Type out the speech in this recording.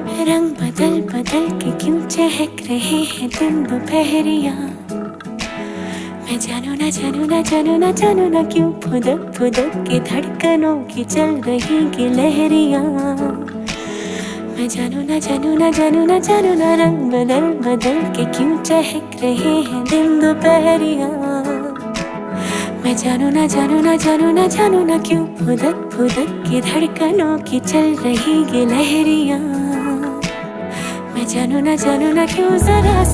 रंग बदल बदल के क्यों चहक रहे हैं दिन दोपहरिया। मैं जानू ना जानू ना जानू ना जानू ना क्यों फुदक फुदक के धड़कनों की चल रही की लहरिया। मैं जानू ना जानू ना जानू ना जानू ना रंग बदल बदल के क्यों चहक रहे हैं दिन दोपहरिया। मैं जानू ना जानू ना जानू ना जानू ना क्यों फुदक फुदक के धड़कनों की चल रही ये लहरिया। मैं जानू ना क्यों जरा